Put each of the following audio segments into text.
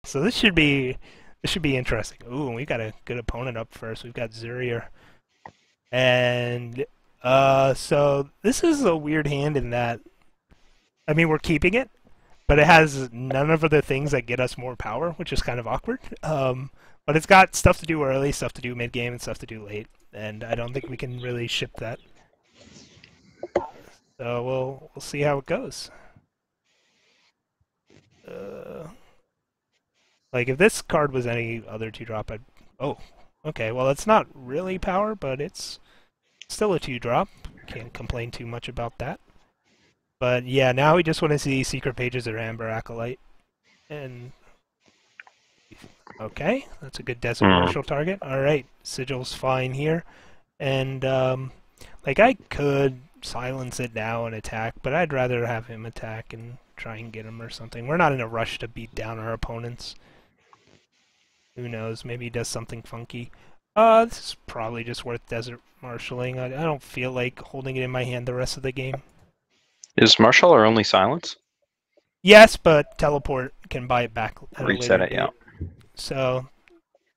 So this should be interesting. Ooh, and we got a good opponent up first. We've got Zurier. And so this is a weird hand in that I mean we're keeping it, but it has none of the things that get us more power, which is kind of awkward. But it's got stuff to do early, stuff to do mid game, and stuff to do late, and I don't think we can really ship that. So we'll see how it goes. Uh, like if this card was any other 2-drop, I'd oh okay. Well, it's not really power, but it's still a 2-drop. Can't complain too much about that. But yeah, now we just want to see Secret Pages or Amber Acolyte. And okay, that's a good Desert Marshal target. Alright, Sigil's fine here. And like I could silence it now and attack, but I'd rather have him attack and try and get him or something. We're not in a rush to beat down our opponents. Who knows, maybe he does something funky. This is probably just worth Desert Marshalling. I don't feel like holding it in my hand the rest of the game. Is Marshall or only silence? Yes, but teleport can buy it back at Reset it, date. yeah. So,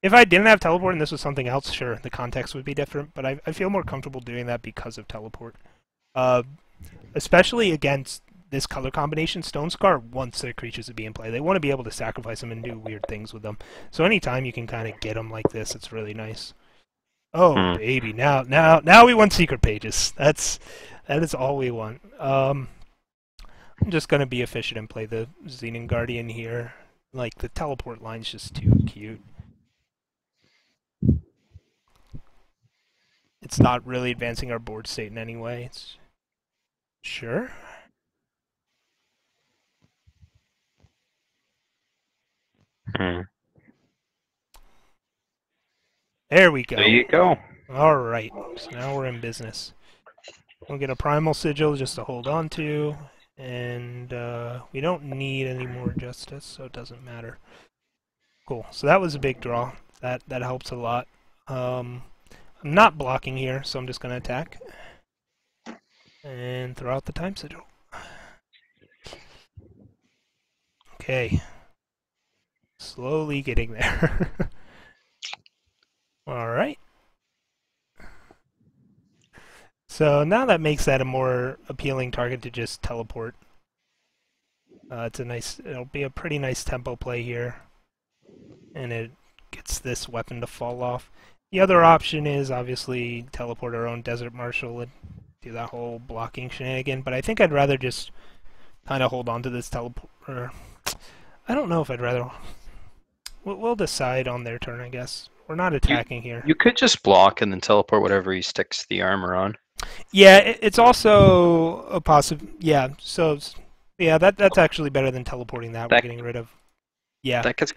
if I didn't have teleport and this was something else, sure, the context would be different, but I feel more comfortable doing that because of teleport. Especially against this color combination, Stone Scar wants their creatures to be in play. They want to be able to sacrifice them and do weird things with them. So anytime you can kind of get them like this, it's really nice. Oh, baby, now we want Secret Pages. That is all we want. I'm just gonna be efficient and play the Xenon Guardian here. Like the teleport line's just too cute. It's not really advancing our board state in any way. It's sure. There we go. There you go. Alright, so now we're in business. We'll get a Primal Sigil just to hold on to, and we don't need any more Justice, so it doesn't matter. Cool, so that was a big draw. That helps a lot. I'm not blocking here, so I'm just going to attack. And throw out the Time Sigil. Okay. Slowly getting there. Alright. So now that makes that a more appealing target to just teleport. It'll be a pretty nice tempo play here. And it gets this weapon to fall off. The other option is obviously teleport our own Desert Marshal and do that whole blocking shenanigan, but I think I'd rather just kind of hold on to this teleport. I don't know if I'd rather... We'll decide on their turn, I guess. We're not attacking here. You could just block and then teleport whatever he sticks the armor on. Yeah, it's also a possible... Yeah, so... Yeah, that's actually better than teleporting that. We're getting rid of... Yeah. That gets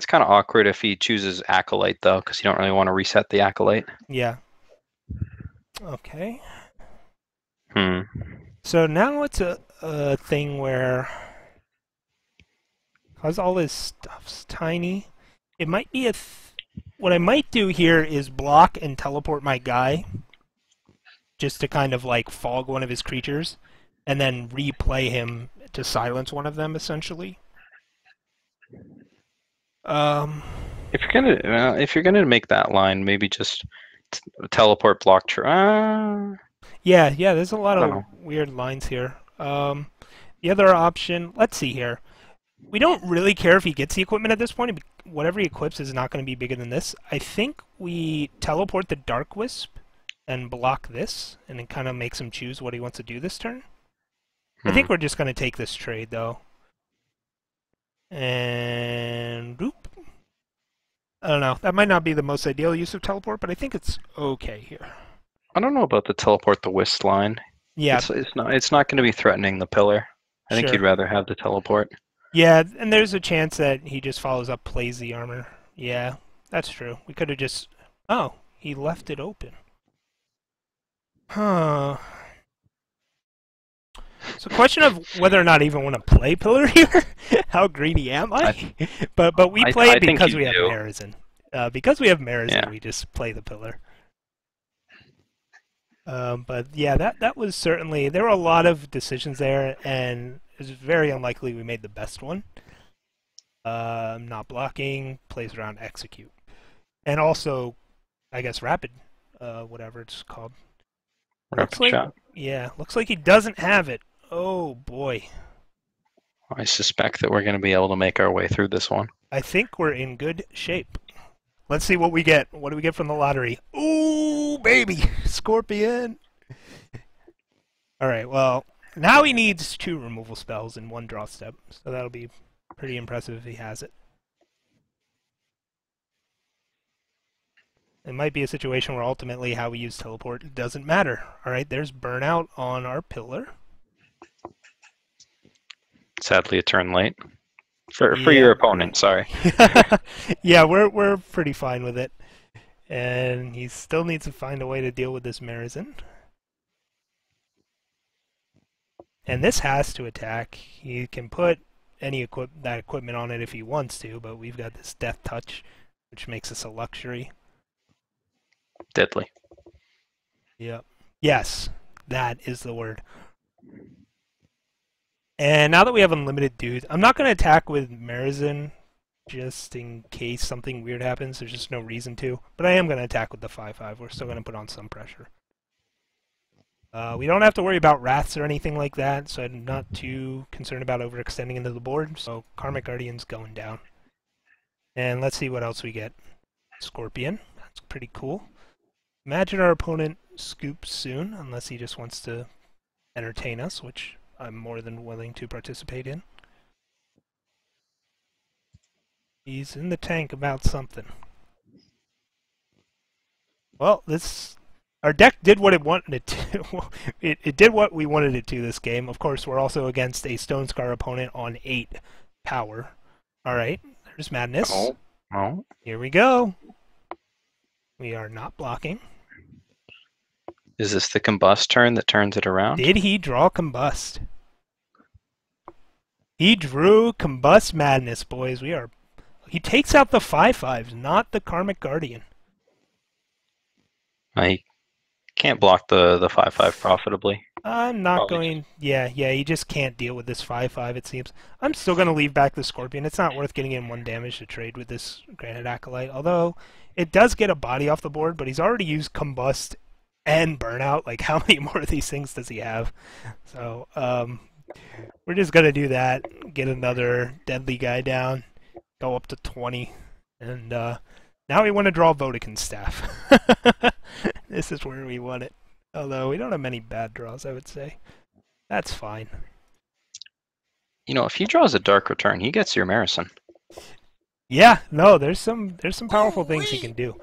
kind of awkward if he chooses Acolyte, though, because you don't really want to reset the Acolyte. Yeah. Okay. Hmm. So now it's a thing where... Because all this stuff's tiny, it might be what I might do here is block and teleport my guy, just to kind of like fog one of his creatures, and then replay him to silence one of them, essentially. If you're gonna make that line, maybe just teleport block. Yeah, there's a lot of weird lines here. The other option, let's see here. We don't really care if he gets the equipment at this point. Whatever he equips is not going to be bigger than this. I think we teleport the Dark Wisp and block this, and then kind of makes him choose what he wants to do this turn. I think we're just going to take this trade, though. And... Oop. I don't know. That might not be the most ideal use of teleport, but I think it's okay here. I don't know about the teleport the Wisp line. Yeah. It's not going to be threatening the pillar. I think you'd rather have the teleport. Yeah, and there's a chance that he just follows up, plays the armor. Yeah, that's true. We could have just... Oh, he left it open. Huh. It's a question of whether or not I even want to play Pillar here. How greedy am I? But we play it because we have Marisen. Because we have Marisen, we just play the Pillar. But yeah, that was certainly... There were a lot of decisions there, and it's very unlikely we made the best one. Not blocking, plays around execute. And also, I guess rapid, whatever it's called. Looks Rapid like, shot. yeah, looks like he doesn't have it. Oh boy. I suspect that we're going to be able to make our way through this one. I think we're in good shape. Let's see what we get. What do we get from the lottery? Ooh, baby! Scorpion! Alright, well, now he needs 2 removal spells in 1 draw step, so that'll be pretty impressive if he has it. It might be a situation where ultimately how we use teleport doesn't matter. Alright, there's burnout on our pillar. Sadly, a turn late. For your Yeah. opponent, sorry. Yeah, we're pretty fine with it. And he still needs to find a way to deal with this Marisen. And this has to attack. He can put that equipment on it if he wants to, but we've got this death touch, which makes us a luxury. Deadly. Yep. Yes, that is the word. And now that we have unlimited dudes, I'm not going to attack with Marisen just in case something weird happens. There's just no reason to. But I am going to attack with the 5/5. We're still going to put on some pressure. We don't have to worry about wraths or anything like that, so I'm not too concerned about overextending into the board. So Karmic Guardian's going down. And let's see what else we get. Scorpion. That's pretty cool. Imagine our opponent scoops soon, unless he just wants to entertain us, which I'm more than willing to participate in. He's in the tank about something. Well, our deck did what it wanted it to. it did what we wanted it to this game. Of course, we're also against a Stone Scar opponent on 8 power. Alright, there's Madness. Oh. Here we go. We are not blocking. Is this the Combust turn that turns it around? Did he draw Combust? He drew Combust Madness, boys. He takes out the 5/5s, not the Karmic Guardian. I can't block the 5/5 profitably. I'm not Probably going... Yeah, he just can't deal with this 5/5, it seems. I'm still going to leave back the Scorpion. It's not worth getting in 1 damage to trade with this Granite Acolyte, although it does get a body off the board, but he's already used Combust and Burnout. Like, how many more of these things does he have? So, we're just going to do that, get another Deadly guy down, go up to 20, and now we want to draw Vodkin's Staff. This is where we want it. Although we don't have many bad draws, I would say. That's fine. You know, if he draws a Dark Return, he gets your Marisen. Yeah, no, there's some powerful things he can do.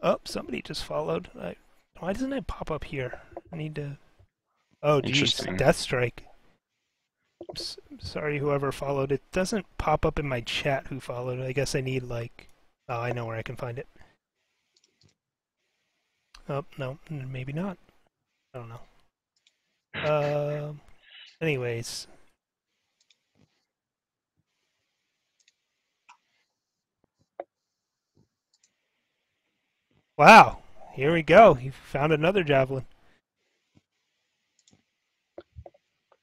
Oh, somebody just followed. Why doesn't it pop up here? I need to... Oh, geez, Death Strike. Sorry, whoever followed. It doesn't pop up in my chat who followed. I guess I need, like... Oh, I know where I can find it. Oh, no, maybe not. I don't know. Anyways. Wow, here we go. He found another javelin.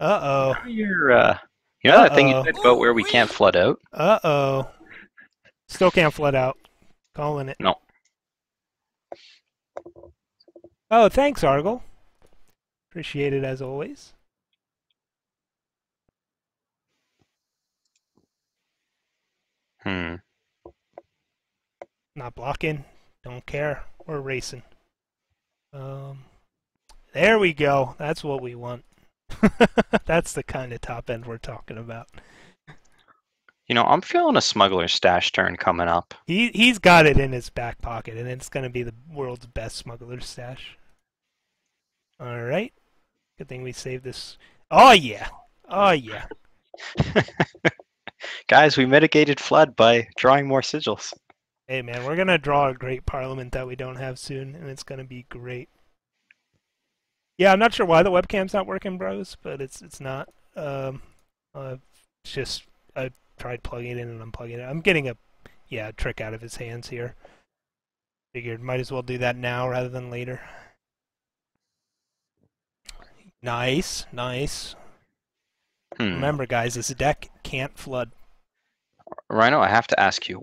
Uh-oh. You know that thing you said about where we can't flood out? Uh-oh. Still can't flood out. Calling it. No. Oh, thanks, Argle. Appreciate it as always. Not blocking. Don't care. We're racing. There we go. That's what we want. That's the kind of top end we're talking about. You know, I'm feeling a Smuggler Stash turn coming up. He's got it in his back pocket, and it's going to be the world's best Smuggler Stash. Alright. Good thing we saved this. Oh, yeah. Oh, yeah. Guys, we mitigated flood by drawing more sigils. Hey, man, we're going to draw a great Parliament that we don't have soon, and it's going to be great. Yeah, I'm not sure why the webcam's not working, bros, but it's not. Just I tried plugging it in and unplugging it. I'm getting a trick out of his hands here. Figured might as well do that now rather than later. Nice, nice. Remember, guys, this deck can't flood. Rhino, I have to ask you,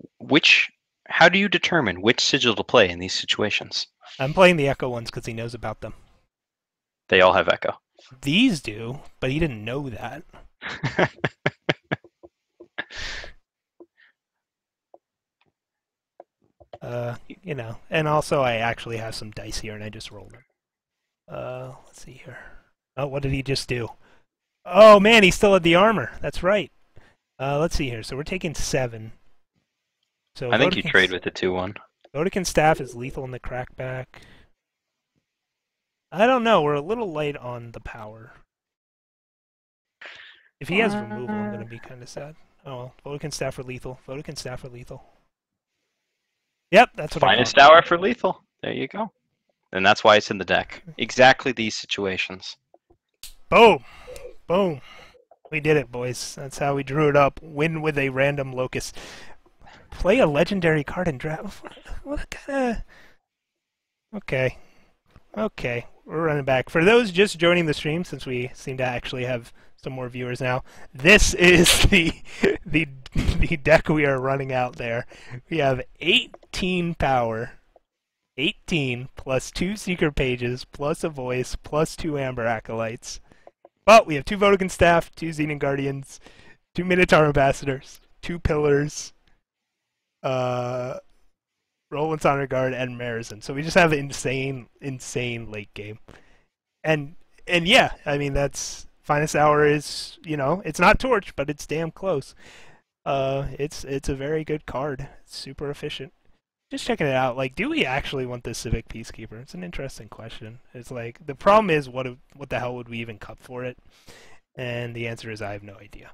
how do you determine which sigil to play in these situations? I'm playing the Echo ones because he knows about them. They all have Echo. These do, but he didn't know that. You know, and also I actually have some dice here, and I just rolled them. Let's see here. Oh, what did he just do? Oh man, he still had the armor. That's right. Let's see here. So we're taking 7. So I think you trade with the 2-1. Vodkin staff is lethal in the crackback. I don't know. We're a little light on the power. If he has removal, I'm going to be kind of sad. Oh, well. Vodkin staff for lethal. Vodkin staff for lethal. Yep, that's what Finest hour for lethal. There you go. And that's why it's in the deck. Exactly these situations. Boom! Boom. We did it, boys. That's how we drew it up. Win with a random locus. Play a legendary card and draft. What kind of... Okay. Okay. We're running back. For those just joining the stream, since we seem to actually have some more viewers now, this is the deck we are running out there. We have 18 power. 18 plus 2 Secret Pages, plus a Voice, plus 2 Amber Acolytes. But we have 2 Vodkin Staff, 2 Xenon Guardians, 2 Minotaur Ambassadors, 2 Pillars, Roland's Honor Guard, and Marisen. So we just have insane late game. And yeah, I mean, that's... Finest Hour is, you know, it's not Torch, but it's damn close. It's a very good card. It's super efficient. Just checking it out. Like, do we actually want this Civic Peacekeeper? It's an interesting question. It's like, the problem is, what the hell would we even cut for it? And the answer is, I have no idea.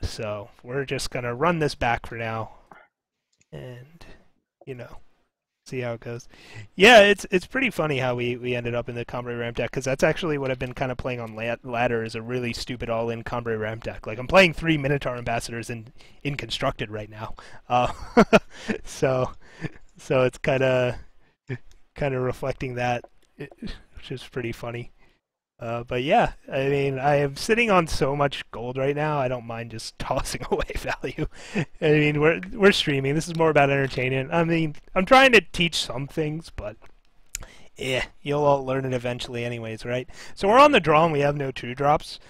So we're just gonna run this back for now, and you know, see how it goes. Yeah, it's pretty funny how we ended up in the Cambrai Ramp deck, because that's actually what I've been kind of playing on ladder, is a really stupid all-in Cambrai Ramp deck. Like, I'm playing 3 Minotaur Ambassadors in Constructed right now. So it's kind of reflecting that, which is pretty funny. But yeah, I mean, I am sitting on so much gold right now, I don't mind just tossing away value. I mean, we're streaming. This is more about entertainment. I mean, I'm trying to teach some things, but yeah, you'll all learn it eventually anyways, right? So we're on the draw and we have no 2-drops.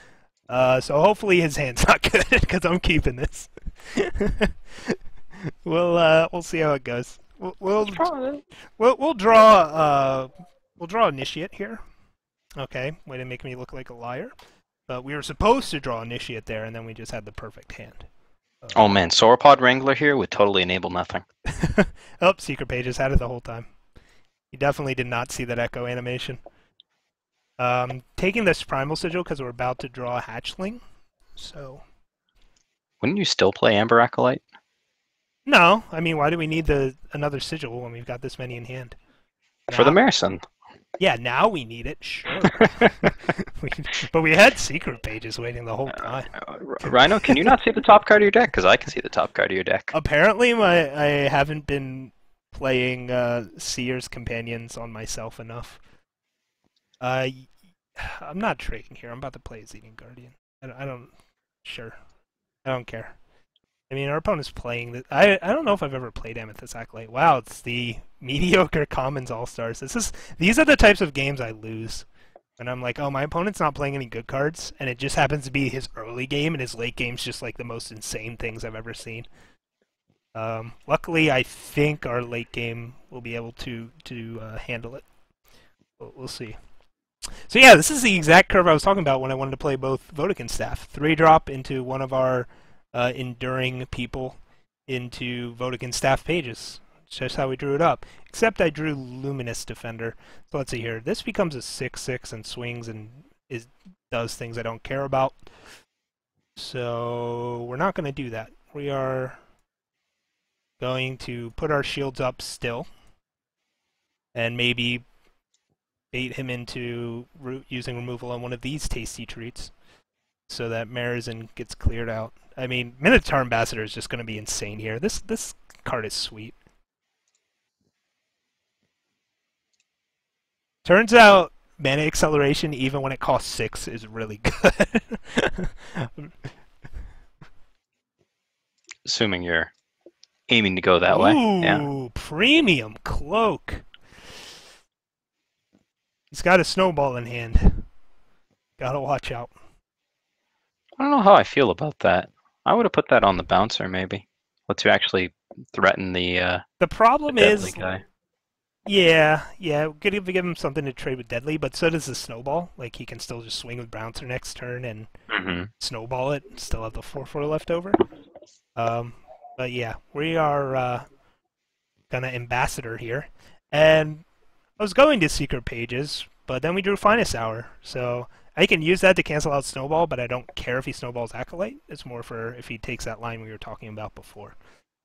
So hopefully his hand's not good, because I'm keeping this. We'll see how it goes. We'll draw Initiate here. Okay, way to make me look like a liar. But we were supposed to draw Initiate there, and then we just had the perfect hand. Oh man, Sauropod Wrangler here would totally enable nothing. Oh, Secret Pages had it the whole time. He definitely did not see that Echo animation. Taking this Primal Sigil because we're about to draw a Hatchling. So... Wouldn't you still play Amber Acolyte? No, I mean, why do we need another Sigil when we've got this many in hand? For the Marisen. Yeah, now we need it, sure. But we had Secret Pages waiting the whole time. Rhino, can you not see the top card of your deck? Because I can see the top card of your deck. Apparently, I haven't been playing Seer's Companions on myself enough. I'm not trading here. I'm about to play Xenon Guardian. I don't... Sure. I don't care. I mean, our opponent's playing this. I don't know if I've ever played Amethyst Acolyte. Wow, it's the mediocre Commons All-Stars. These are the types of games I lose. And I'm like, oh, my opponent's not playing any good cards, and it just happens to be his early game, and his late game's just like the most insane things I've ever seen. Luckily, I think our late game will be able to handle it. We'll see. So yeah, this is the exact curve I was talking about when I wanted to play both Vodkin Staff. 3-drop into one of our enduring people into Vodkin Staff Pages. It's just how we drew it up. Except I drew Luminous Defender. So let's see here. This becomes a 6/6 and swings and does things I don't care about. So we're not going to do that. We are going to put our shields up still. And maybe bait him into using removal on one of these tasty treats, so that Marisen gets cleared out. I mean, Minotaur Ambassador is just going to be insane here. This card is sweet. Turns out, Mana Acceleration, even when it costs 6, is really good. assuming you're aiming to go that way. Yeah. Ooh, premium cloak. He's got a snowball in hand. Gotta watch out. I don't know how I feel about that. I would have put that on the bouncer, maybe. Let's you actually threaten The the problem deadly is, guy. yeah, give him something to trade with deadly, but so does the snowball. Like he can still just swing with bouncer next turn and Hmm. snowball it, and still have the 4/4 left over. Um, but yeah, we are gonna ambassador here, and I was going to secret pages, but then we drew finest hour, so I can use that to cancel out snowball, but I don't care if he snowballs acolyte. It's more for if he takes that line we were talking about before.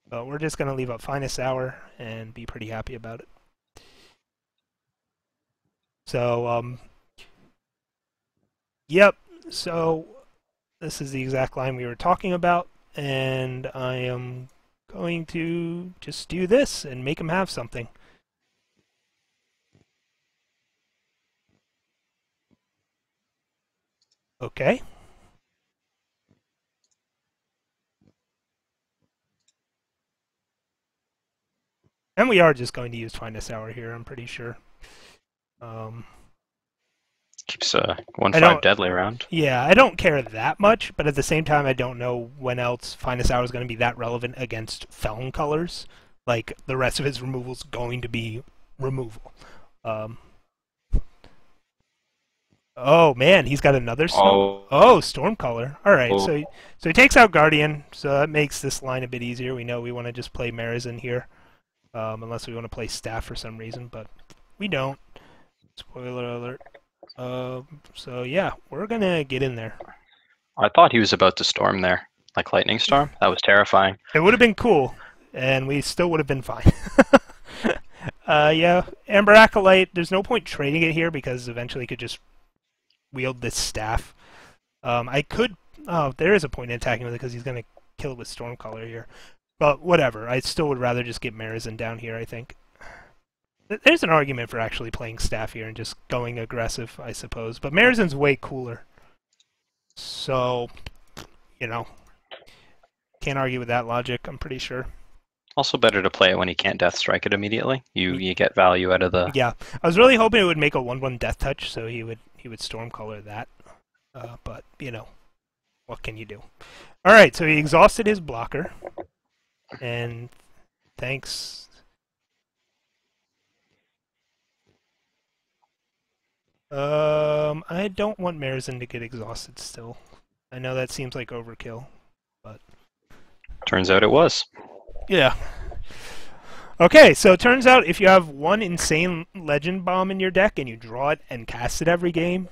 But we're just gonna leave up finest hour and be pretty happy about it. So yep. So this is the exact line we were talking about, and I am going to just do this and make him have something. Okay. And we are just going to use finest hour here, I'm pretty sure. Um, Keeps I 1/5 don't. deadly around. Yeah, I don't care that much, but at the same time, I don't know when else finest hour is going to be that relevant against Felon colors. Like the rest of his removal's going to be removal. Um, oh man, he's got another snow. Oh, Oh, storm color. All right, so he takes out Guardian, so that makes this line a bit easier. We know we want to just play Marisen here, unless we want to play Staff for some reason, but we don't. Spoiler alert. So yeah, we're gonna get in there. I thought he was about to storm there, like lightning storm. That was terrifying. It would have been cool, and we still would have been fine. Yeah, Amber Acolyte, there's no point trading it here because eventually he could just wield this staff. I could... Oh, there is a point in attacking with it because he's going to kill it with Stormcaller here. But whatever, I still would rather just get Marisen down here, I think. There's an argument for actually playing staff here and just going aggressive, I suppose. But Marisen's way cooler. So, you know, can't argue with that logic, I'm pretty sure. Also better to play it when he can't death strike it immediately. You get value out of the... Yeah, I was really hoping it would make a 1/1 death touch, so he would Stormcaller that. But, you know, what can you do? Alright, so he exhausted his blocker. And thanks... I don't want Marisen to get exhausted still. I know that seems like overkill, but... Turns out it was. Yeah. Okay, so it turns out if you have one insane legend bomb in your deck and you draw it and cast it every game,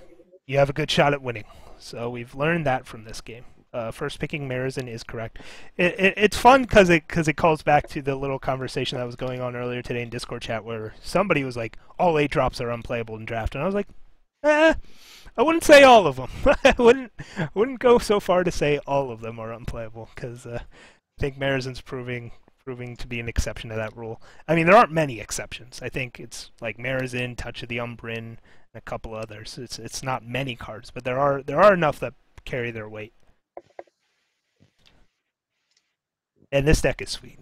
you have a good shot at winning. So we've learned that from this game. First picking Marisen is correct. It's fun because it calls back to the little conversation that was going on earlier today in Discord chat where somebody was like, all 8 drops are unplayable in draft, and I was like, I wouldn't say all of them. I wouldn't go so far to say all of them are unplayable because I think Marisen's proving to be an exception to that rule. I mean, there aren't many exceptions. I think it's like Marisen, Touch of the Umbrin, and a couple others. It's not many cards, but there are enough that carry their weight. And this deck is sweet.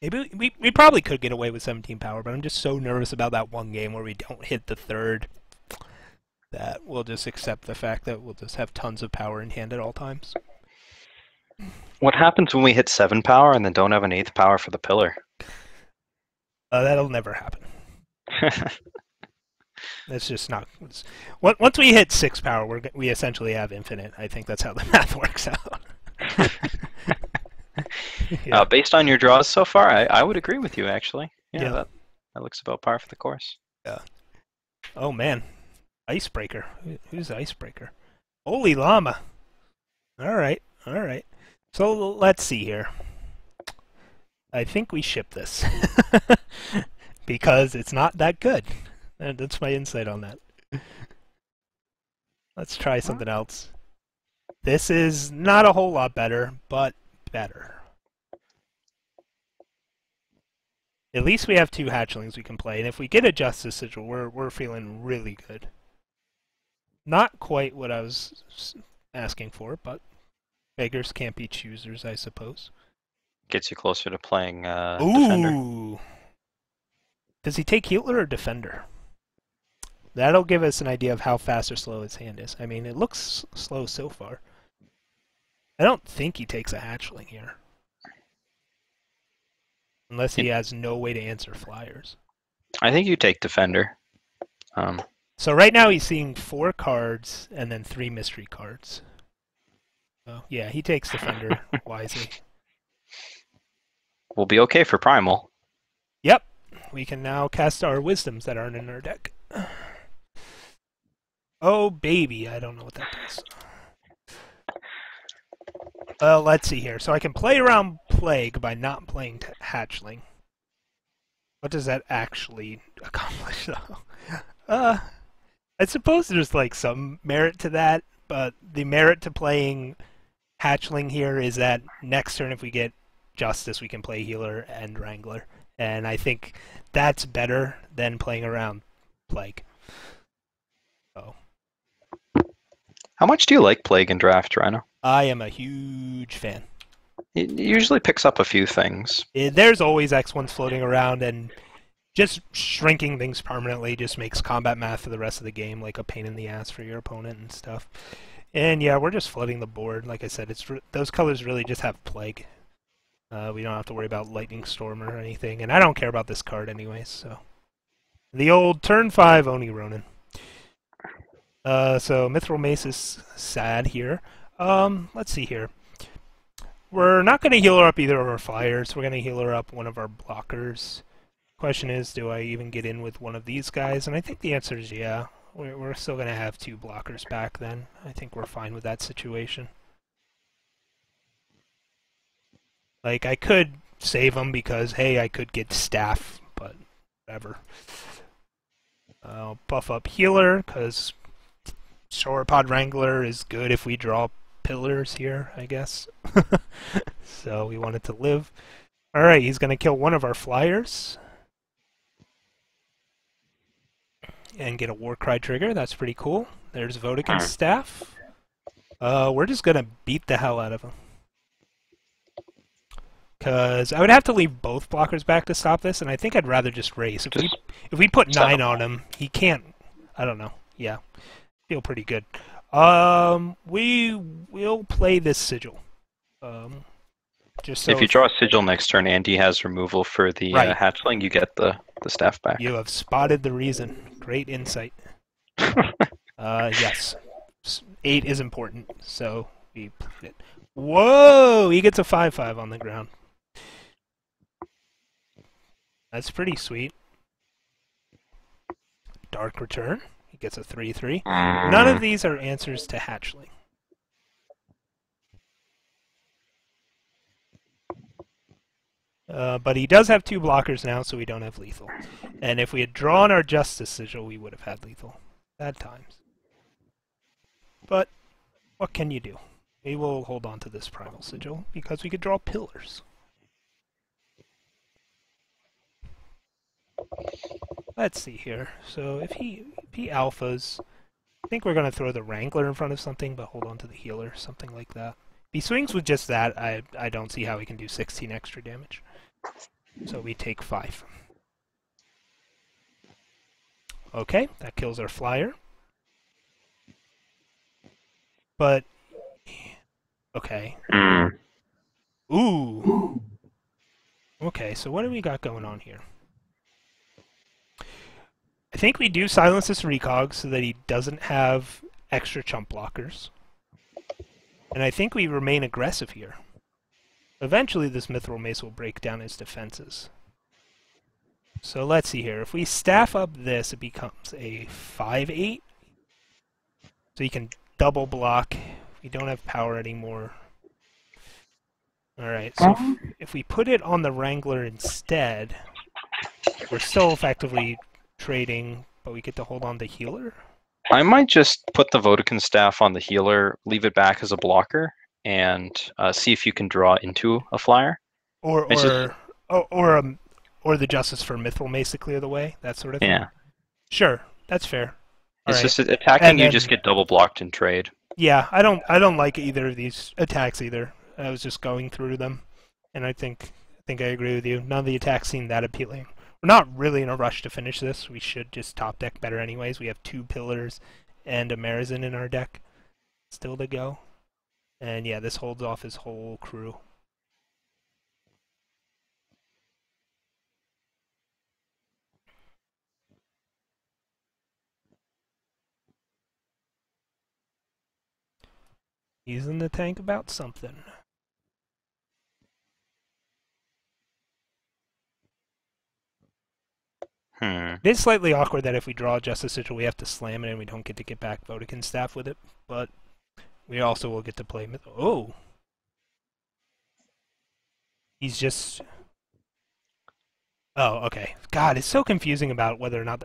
Maybe we probably could get away with 17 power, but I'm just so nervous about that one game where we don't hit the third that we'll just accept the fact that we'll just have tons of power in hand at all times. What happens when we hit 7 power and then don't have an 8th power for the pillar? That'll never happen. That's just not... Once we hit 6 power, we essentially have infinite. I think that's how the math works out. Yeah. Based on your draws so far, I would agree with you, actually. Yeah. That looks about par for the course. Yeah. Oh, man. Icebreaker. Who's Icebreaker? Holy Llama. All right. So let's see here. I think we ship this. Because it's not that good. And that's my insight on that. Let's try something else. This is not a whole lot better, but better. At least we have 2 hatchlings we can play, and if we get a Justice Sigil, we're feeling really good. Not quite what I was asking for, but beggars can't be choosers, I suppose. Gets you closer to playing defender. Ooh. Does he take healer or defender? That'll give us an idea of how fast or slow his hand is. I mean, it looks slow so far. I don't think he takes a hatchling here. Unless he has no way to answer flyers. I think you take defender. So right now he's seeing 4 cards and then 3 mystery cards. Oh, yeah, he takes defender wisely. We'll be okay for primal. Yep. We can now cast our wisdoms that aren't in our deck. Oh, baby. I don't know what that does. Let's see here. So I can play around Plague by not playing Hatchling. What does that actually accomplish, though? I suppose there's like some merit to that, but the merit to playing Hatchling here is that next turn if we get Justice, we can play Healer and Wrangler. And I think that's better than playing around Plague. Oh. How much do you like Plague in draft, Rhino? I am a huge fan. It usually picks up a few things. There's always X1s floating around, and just shrinking things permanently just makes combat math for the rest of the game like a pain in the ass for your opponent and stuff. And yeah, we're just flooding the board. Like I said, those colors really just have Plague. We don't have to worry about Lightning Storm or anything, and I don't care about this card anyways, so. The old turn 5 Oni Ronin. So Mithril Mace is sad here. Let's see here. We're not going to heal her up either of our flyers. We're going to heal her up one of our blockers. Question is, do I even get in with one of these guys? And I think the answer is yeah. We're still going to have 2 blockers back then. I think we're fine with that situation. Like, I could save them because, hey, I could get staff, but whatever. I'll buff up healer because Sauropod Wrangler is good if we draw pillars here, I guess. So we want it to live. Alright, he's going to kill one of our flyers. And get a Warcry trigger. That's pretty cool. There's Vodkin's staff. We're just going to beat the hell out of him. Because I would have to leave both blockers back to stop this, and I think I'd rather just race. If we put 9 on him, he can't... I don't know. Yeah. Feel pretty good. We will play this Sigil. Just so if you draw a Sigil next turn and he has removal for the hatchling, you get the staff back. You have spotted the reason. Great insight. Yes. 8 is important, so we put it. Whoa! He gets a 5/5 on the ground. That's pretty sweet. Dark Return. He gets a 3/3. None of these are answers to Hatchling. But he does have 2 blockers now, so we don't have lethal. And if we had drawn our Justice Sigil, we would have had lethal. Bad times. But what can you do? We will hold on to this Primal Sigil, because we could draw pillars. Let's see here. So if he alphas, I think we're going to throw the Wrangler in front of something, but hold on to the healer, something like that. If he swings with just that, I don't see how he can do 16 extra damage. So we take 5. Okay, that kills our flyer. But, okay. Ooh. Okay, so what do we got going on here? I think we do silence this recog so that he doesn't have extra chump blockers. And I think we remain aggressive here. Eventually this Mithril Mace will break down his defenses. So let's see here. If we staff up this, it becomes a 5/8. So you can double block. We don't have power anymore. Alright, so if we put it on the Wrangler instead, we're still effectively trading, but we get to hold on to healer? I might just put the Vodkin staff on the healer, leave it back as a blocker, and see if you can draw into a flyer. Or the Justice for Mithril Mace to clear the way, that sort of thing. Yeah. Sure, that's fair. It's Alright. just attacking And you just then, get double blocked in trade. yeah, I don't like either of these attacks either. I was just going through them, and I think I agree with you. None of the attacks seem that appealing. We're not really in a rush to finish this. We should just top deck better anyways. We have 2 pillars and a Marisen in our deck still to go. And yeah, this holds off his whole crew. He's in the tank about something. Hmm. It is slightly awkward that if we draw just a sigil, we have to slam it and we don't get to get back Vodkin's staff with it. But we also will get to play. Oh! He's just. Oh, okay. God, it's so confusing about whether or not.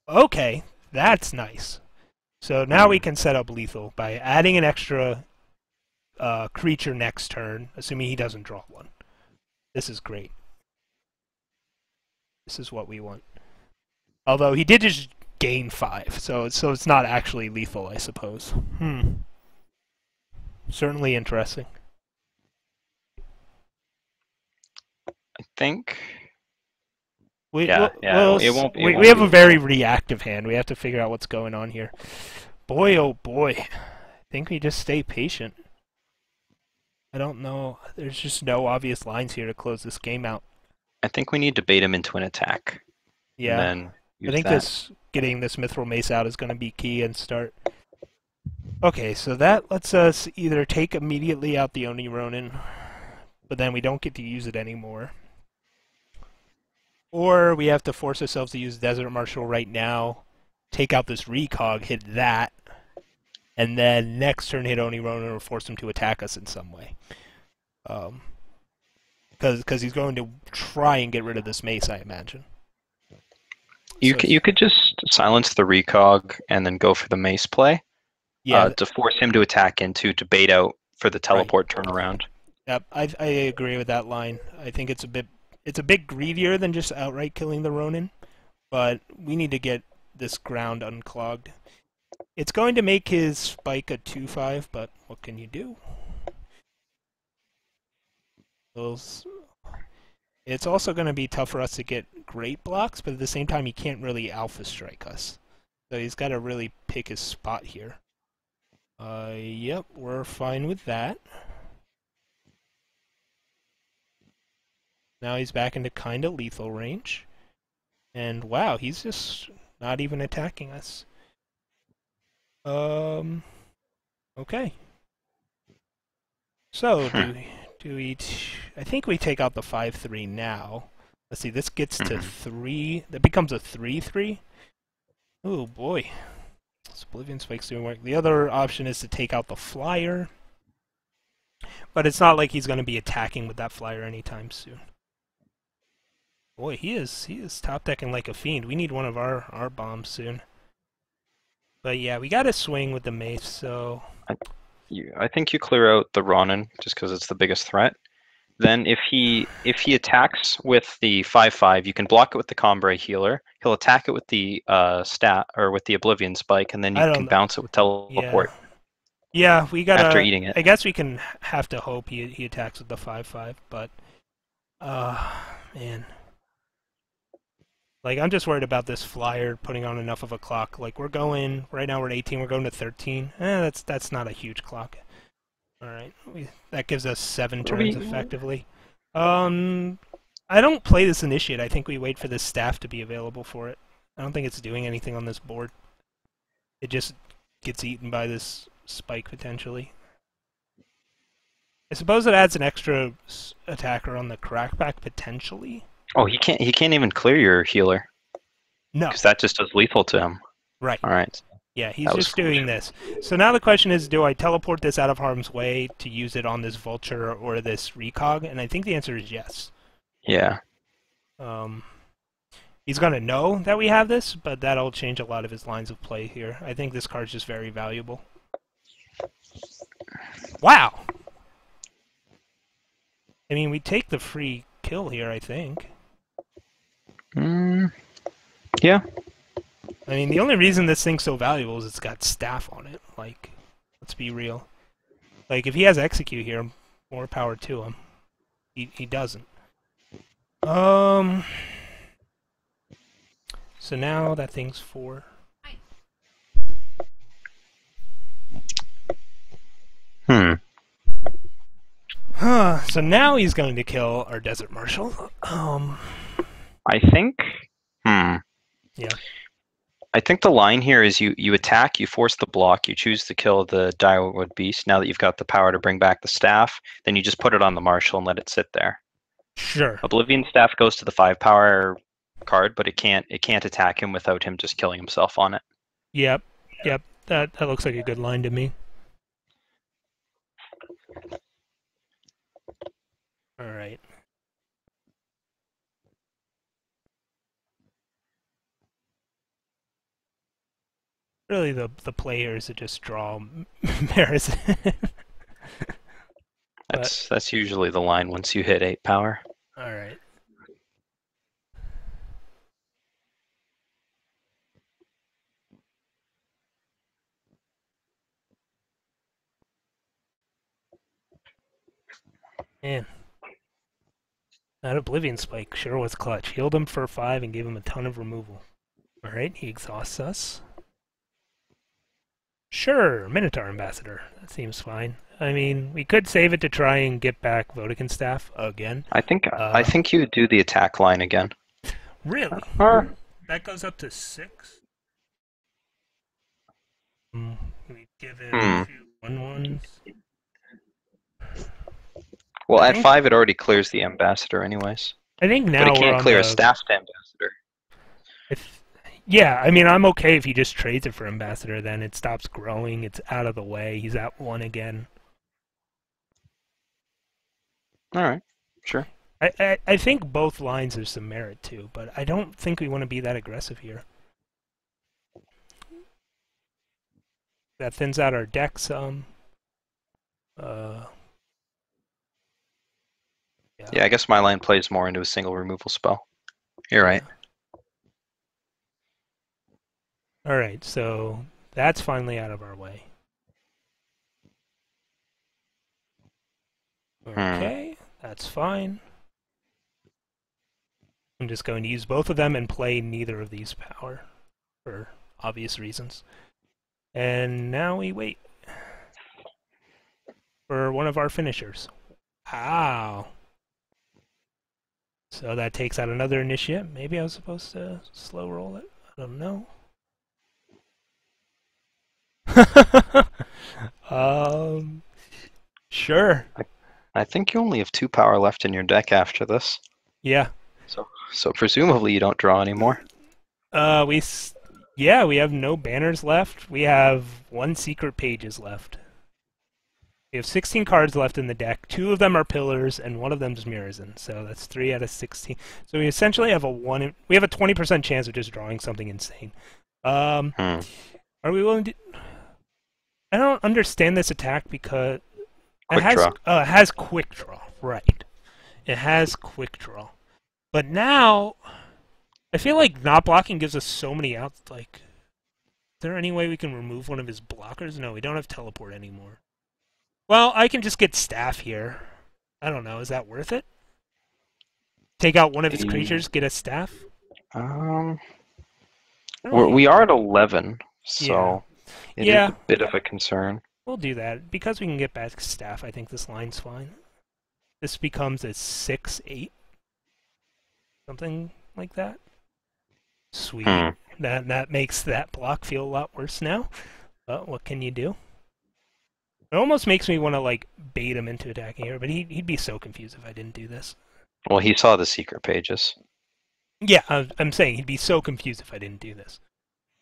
Okay, that's nice. So now we Hmm. can set up lethal by adding an extra creature next turn, assuming he doesn't draw one. This is great. This is what we want. Although he did just gain 5, so it's not actually lethal, I suppose. Certainly interesting. I think. We Yeah, we'll, yeah. we'll, It won't. It we won't have be a very lethal. reactive hand. We have to figure out what's going on here. Boy, oh boy. I think we just stay patient. I don't know. There's just no obvious lines here to close this game out. I think we need to bait him into an attack, and Yeah. then I use think that. this getting this Mithril Mace out is going to be key and start. Okay, so that lets us either take immediately out the Oni Ronin, but then we don't get to use it anymore. Or we have to force ourselves to use Desert Marshal right now, take out this Recog, hit that, and then next turn hit Oni Ronin or force him to attack us in some way. Because he's going to try and get rid of this mace, I imagine. So You could just silence the recog and then go for the mace play yeah, to force him to attack into to bait out for the right. teleport turnaround. Yep, I agree with that line. I think it's a bit greedier than just outright killing the Ronin, but we need to get this ground unclogged. It's going to make his spike a 2/5, but what can you do? It's also going to be tough for us to get great blocks, but at the same time, he can't really alpha strike us. So he's got to really pick his spot here. Yep, we're fine with that. Now he's back into kind of lethal range. And wow, he's just not even attacking us. Okay. So Hmm. I think we take out the 5/3 now. Let's see, this gets to Mhm. 3. That becomes a 3/3. Oh boy. This Oblivion Spike's doing work. The other option is to take out the flyer. But it's not like he's going to be attacking with that flyer anytime soon. Boy, he is top decking like a fiend. We need one of our bombs soon. But yeah, we got to swing with the mace, so I think you clear out the Ronin just because it's the biggest threat. Then if he attacks with the 5/5, you can block it with the Combray healer. He'll attack it with the stat or with the Oblivion spike, and then you I don't can know. bounce it with Yeah. teleport Yeah, we after gotta. eating it. I guess we can have to hope he attacks with the 5/5, but man, like I'm just worried about this flyer putting on enough of a clock. Like we're going right now, we're at 18, we're going to 13. That's not a huge clock. All right, that gives us 7 turns We, effectively. Um, I don't play this initiate. I think we wait for this staff to be available for it. I don't think it's doing anything on this board. It just gets eaten by this spike potentially. I suppose it adds an extra attacker on the crackback potentially. oh, he can't even clear your healer No, because that just does lethal to him. right. All right, Yeah, he's that was just doing foolish. this. So now the question is, do I teleport this out of harm's way to use it on this vulture or this recog? And I think the answer is yes. Yeah. Um, he's going to know that we have this, but that'll change a lot of his lines of play here. I think this card's just very valuable. Wow! I mean, we take the free kill here, I think. Yeah. I mean, the only reason this thing's so valuable is it's got staff on it. Like, let's be real. Like, if he has execute here, more power to him. He doesn't. Um. So now that thing's 4. Hmm. Huh. So now he's going to kill our Desert Marshal. I think. Hmm. Yeah. I think the line here is you attack, you force the block, you choose to kill the Direwood Beast. Now that you've got the power to bring back the staff, then you just put it on the Marshal and let it sit there. Sure. Oblivion Staff goes to the 5 power card, but it can't attack him without him just killing himself on it. Yep. Yep. That looks like a good line to me. All right. Really, the players that just draw Marisen. That's usually the line once you hit 8 power. All right. Man, that Oblivion Spike sure was clutch. Healed him for 5 and gave him a ton of removal. All right, he exhausts us. Sure, Minotaur Ambassador. That seems fine. I mean, we could save it to try and get back Vodkin Staff again. I think you do the attack line again. Really? That goes up to 6? We give it a few 1/1s. Well, at 5 it already clears the Ambassador anyways. I think now but it can't clear a staffed Ambassador. Yeah, I mean, I'm okay if he just trades it for Ambassador, then it stops growing, it's out of the way, he's at 1 again. Alright, sure. I think both lines have some merit too, but I don't think we want to be that aggressive here. That thins out our deck some. Yeah, I guess my line plays more into a single removal spell. You're right. Alright, so that's finally out of our way. Okay, that's fine. I'm just going to use both of them and play neither of these power, for obvious reasons. And now we wait for one of our finishers. Wow. So that takes out another initiate. Maybe I was supposed to slow roll it. I don't know. Sure. I think you only have 2 power left in your deck after this. Yeah. So presumably you don't draw anymore. We have no banners left. We have 1 secret pages left. We have 16 cards left in the deck. 2 of them are pillars, and 1 of them is Marisen. So that's 3 out of 16. So we essentially have a 20% chance of just drawing something insane. Are we willing to? I don't understand this attack because it has quick draw, right? It has quick draw, but now I feel like not blocking gives us so many outs. Like, is there any way we can remove one of his blockers? No, we don't have teleport anymore. Well, I can just get staff here. I don't know. Is that worth it? Take out one of his creatures, get a staff? We are at 11, so it is a bit of a concern. We'll do that. Because we can get back staff, I think this line's fine. This becomes a 6/8. Something like that. Sweet. That makes that block feel a lot worse now. But what can you do? It almost makes me want to, like, bait him into attacking here, but he'd be so confused if I didn't do this. Well, he saw the secret pages. Yeah, I'm saying he'd be so confused if I didn't do this.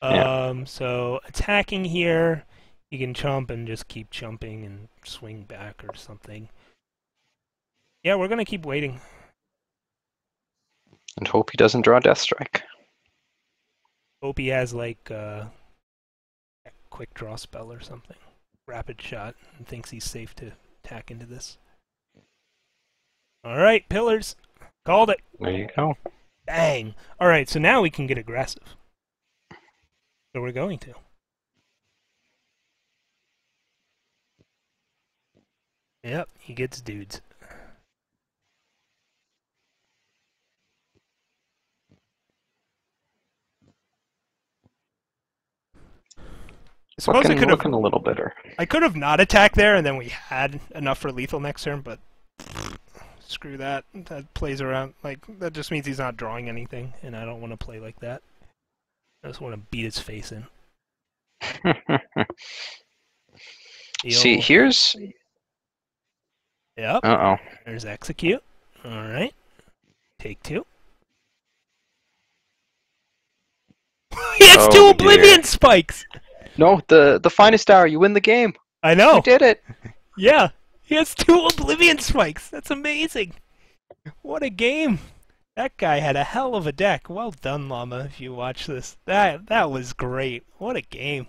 So attacking here, you can chump and just keep chumping and swing back or something. Yeah, we're gonna keep waiting. And hope he doesn't draw Death Strike. Hope he has, like, a quick draw spell or something. Rapid shot, and thinks he's safe to attack into this. Alright, pillars. Called it. There you go. Bang. Alright, so now we can get aggressive. So we're going to. Yep, he gets dudes. I suppose Looking a little bitter. I could have not attacked there, and then we had enough for lethal next turn, but screw that. That plays around. Like, that just means he's not drawing anything, and I don't want to play like that. I just want to beat his face in. See, here's... Yep. Uh-oh. There's execute. Alright. Take 2. He has 2 Oblivion Spikes! No, the finest hour, you win the game. I know. You did it. Yeah. He has 2 Oblivion Spikes. That's amazing. What a game. That guy had a hell of a deck. Well done, Llama, if you watch this. That was great. What a game.